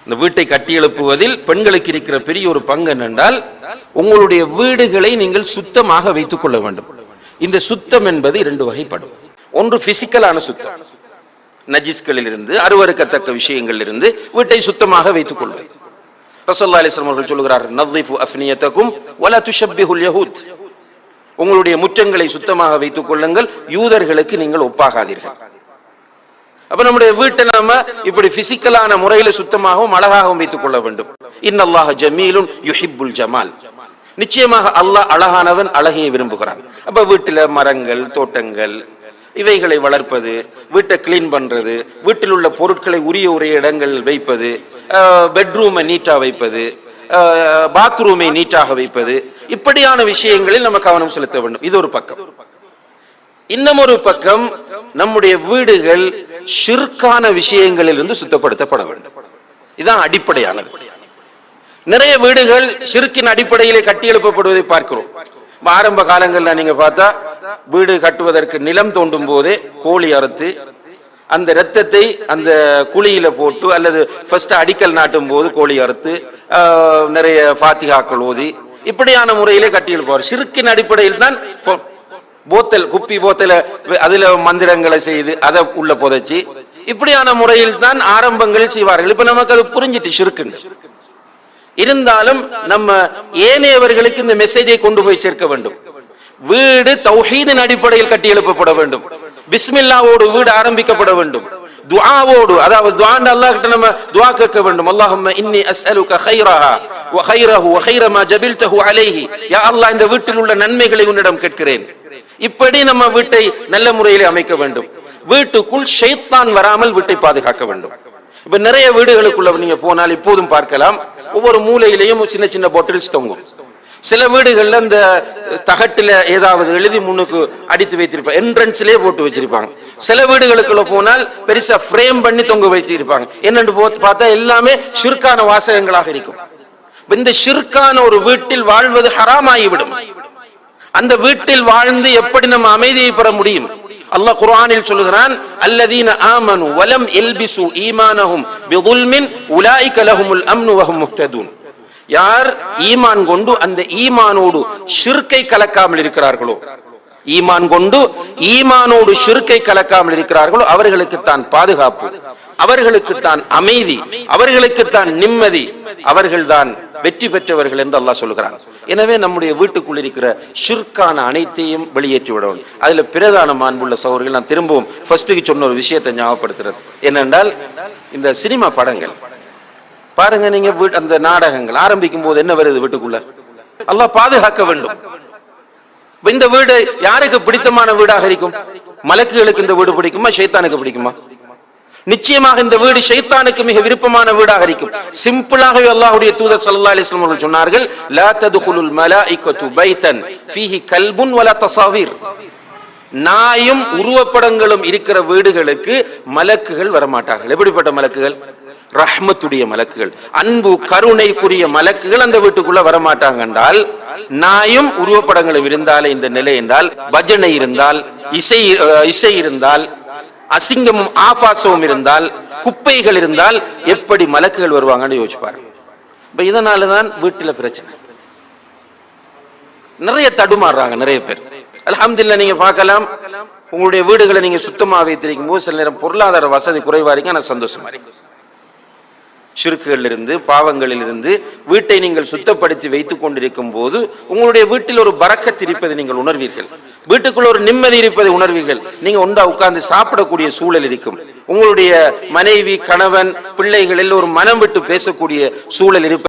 இந்த வீட்டை கட்டி எழுப்புவதில் பெண்களுக்கு இருக்கிற பெரிய ஒரு பங்கு என்னென்றால், உங்களுடைய வீடுகளை நீங்கள் சுத்தமாக வைத்துக் கொள்ள வேண்டும். இந்த சுத்தம் என்பது இரண்டு வகைப்படும். ஒன்று பிசிக்கலான சுத்தம், நஜிஸ்களில் இருந்து அருவருக்கத்தக்க விஷயங்களில் இருந்து வீட்டை சுத்தமாக வைத்துக் கொள்வது. ரசூலுல்லாஹி அலைஹி வஸல்லம் அவர்கள் சொல்கிறார்கள், நظிஃபு அஃப்னியதகும் வலா துஷப்பிஹுல் யஹூத். உங்களுடைய முற்றங்களை சுத்தமாக வைத்துக் கொள்ளுங்கள், யூதர்களுக்கு நீங்கள் ஒப்பாகாதீர்கள். அப்ப நம்முடைய வீட்டை நாம இப்படி பிசிக்கலான முறையில சுத்தமாகவும் அழகாகவும் வைத்துக் கொள்ள வேண்டும். இன்னல்லாஹ ஜமீலுன் யுஹிப்புல் ஜமால். நிச்சயமாக அல்லாஹ் அழகானவன், அழகையை விரும்புகிறான். அப்ப வீட்டில மரங்கள், தோட்டங்கள் இவைகளை வளர்ப்பது, வீட்டை கிளீன் பண்றது, வீட்டில் உள்ள பொருட்களை உரிய இடங்கள் வைப்பது, பெட்ரூமை நீட்டா வைப்பது, பாத்ரூமை நீட்டாக வைப்பது, இப்படியான விஷயங்களில் நம்ம கவனம் செலுத்த வேண்டும். இது ஒரு பக்கம். இன்னும் ஒரு பக்கம், நம்முடைய வீடுகள் ஷிர்கான விஷயங்களில் இருந்து சுத்தப்படுத்தப்பட வேண்டும். இதுதான் அடிப்படையானது. நிறைய வீடுகள் ஷிர்கின் அடிப்படையிலே கட்டி எழுப்பப்படுவதை பார்க்கிறோம். ஆரம்ப காலங்கள்ல நீங்க பார்த்தா, வீடு கட்டுவதற்கு நிலம் தோண்டும் போதே கோழி அறுத்து அந்த இரத்தத்தை அந்த குழியில போட்டு, அல்லது ஃபர்ஸ்ட் அடிக்கல் நாட்டும் போது கோழி அறுத்து நிறைய ஃபாத்திகாக்கள் ஓதி இப்படியான முறையிலே கட்டி எழுப்புவார். ஷிர்கின் அடிப்படையில் தான் போத்தல், குப்பி போத்தல அதுல மந்திரங்களை செய்து அதை உள்ள புதைச்சி இப்படியான முறையில் தான் ஆரம்பங்களில் செய்வார்கள். இப்ப நமக்கு அது புரிஞ்சிட்டு ஷிர்க்குன்னு. இருந்தாலும் நம்ம ஏனையவர்களுக்கு இந்த மெசேஜை கொண்டு போய் சேர்க்க வேண்டும். வீடு தௌஹீதின் அடிப்படையில் கட்டி எழுப்பப்பட வேண்டும். பிஸ்மில்லாவோடு வீடு ஆரம்பிக்கப்பட வேண்டும். துஆவோடு, அதாவது துஆண்ட அல்லாஹ் கிட்ட நம்ம துஆ கேட்க வேண்டும். அல்லாஹும்ம இன்னி அஸ்அலுக கைரஹா வ கைரஹு வ கைர மா ஜபில்தஹு அலைஹி. யா அல்லாஹ், இந்த வீட்டில் உள்ள நன்மைகளை உன்னிடம் கேட்கிறேன். இப்படி நம்ம வீட்டை நல்ல முறையில் அமைக்க வேண்டும். வீட்டுக்குள் ஷைத்தான் வராமல் வீட்டை பாதுகாக்க வேண்டும். இப்ப நிறைய வீடுகளுக்குள்ள நீங்க போனால் இப்போதும் பார்க்கலாம், ஒவ்வொரு மூலையிலையும் சின்ன சின்ன பாட்டில்ஸ் தொங்கும். சில வீடுகள்ல இந்த தகட்டில ஏதாவது எழுதி முன்னுக்கு அடித்து வைத்திருப்பாங்க, என்ட்ரன்ஸ்லயே போட்டு வச்சிருப்பாங்க. சில வீடுகளுக்குள்ள போனால் பெருசா ஃப்ரேம் பண்ணி தொங்க வச்சிருப்பாங்க. என்னன்னு பார்த்தா எல்லாமே ஷிர்கான வாசகங்களாக இருக்கும். இந்த ஷிர்கான ஒரு வீட்டில் வாழ்வது ஹராமாகிவிடும். அந்த வீட்டில் வாழ்ந்து எப்படி நம்ம அமைதியை பெற முடியும்? அல்லாஹ் குர்ஆனில் சொல்கிறான், அல்லதீன ஆமனு வலம் எல்பிசு ஈமானஹும் பிதுல்மின் உலாயிக லஹுமுல் அம்னு வஹும் முஹ்ததூன். யார் ஈமான் கொண்டு அந்த ஈமானோடு ஷிர்கை கலக்காமல் இருக்கிறார்களோ, ஈமான் கொண்டு ஈமானோடு ஷிர்கை கலக்காமல் இருக்கிறார்களோ, அவர்களுக்கு தான் பாதுகாப்பு, அவர்களுக்கு தான் அமைதி, அவர்களுக்கு தான் நிம்மதி, அவர்கள்தான் வெற்றி பெற்றவர்கள் என்று அல்லாஹ் சொல்கிறான். எனவே நம்முடைய வீட்டுக்குள் இருக்கிற ஷிர்கான அனைத்தையும் வெளியேற்றி விடவும். அதுல பிரதான மாண்புள்ள சகோதரர்கள், நான் திரும்பவும் ஃபர்ஸ்ட்டுக்கு சொன்ன ஒரு விஷயத்தை ஞாபகப்படுத்துறது என்னென்றால், இந்த சினிமா படங்கள் பாருங்க, நீங்க அந்த நாடகங்கள் ஆரம்பிக்கும் போது என்ன வருது வீட்டுக்குள்ள? அல்லாஹ் பாதுகாக்க வேண்டும். இந்த வீடு யாருக்கு பிடித்தமான வீடாக இருக்கும்? மலக்குகளுக்கு இந்த வீடு பிடிக்குமா, ஷைத்தானுக்கு பிடிக்குமா? நிச்சயமாக இந்த வீடு ஷைத்தானுக்கு மிக விருப்பமான வீடாக இருக்கும். சிம்பிளாகவே அல்லாஹ்வுடைய தூதர் ஸல்லல்லாஹு அலைஹி வஸல்லம் அவர்கள் சொன்னார்கள், லா ததுகுலுல் மலாயிகத்து பைத்தன் ஃபீஹி கல்புன் வலா தஸாவீர். நாயும் உருவப்படங்களும் இருக்கிற வீடுகளுக்கு மலக்குகள் வரமாட்டார்கள். எப்படிப்பட்ட மலக்குகள்? ரஹ்மத்துடைய மலக்குகள், அன்பு கருணைக்குரிய மலக்குகள் அந்த வீட்டுக்குள்ள வரமாட்டாங்க. என்றால் நாயும் உருவப்படங்களும் இருந்தாலே இந்த நிலை என்றால், பஜனை இருந்தால், இசை இருந்தால், அசிங்கமும் ஆபாசமும் இருந்தால், குப்பைகள் இருந்தால், எப்படி மலக்குகள் வருவாங்கன்னு யோசிப்பாரு. இப்ப இதனாலதான் வீட்டுல பிரச்சனை, நிறைய தடுமாறுறாங்க நிறைய பேர். அல்ஹம்துலில்லாஹ், நீங்க பார்க்கலாம், உங்களுடைய வீடுகளை நீங்க சுத்தமா வைத்திருக்கும் போது சில நேரம் பொருளாதார வசதி குறைவா இருக்கு, ஆனா சந்தோஷமா இருக்கு. ஷிர்க்குகளில் இருந்து, பாவங்களில் இருந்து வீட்டை நீங்கள் சுத்தப்படுத்தி வைத்துக் கொண்டிருக்கும் போது உங்களுடைய வீட்டில் ஒரு பரக்கத் இருப்பதை நீங்கள் உணர்வீர்கள். வீட்டுக்குள்ள ஒரு நிம்மதி இருப்பதை உணர்வீர்கள். நீங்க ஒன்றா உட்கார்ந்து சாப்பிடக்கூடிய சூழல் இருக்கும். உங்களுடைய மனைவி, கணவன், பிள்ளைகள் எல்லோரும் மனம் விட்டு பேசக்கூடிய சூழல் இருப்பது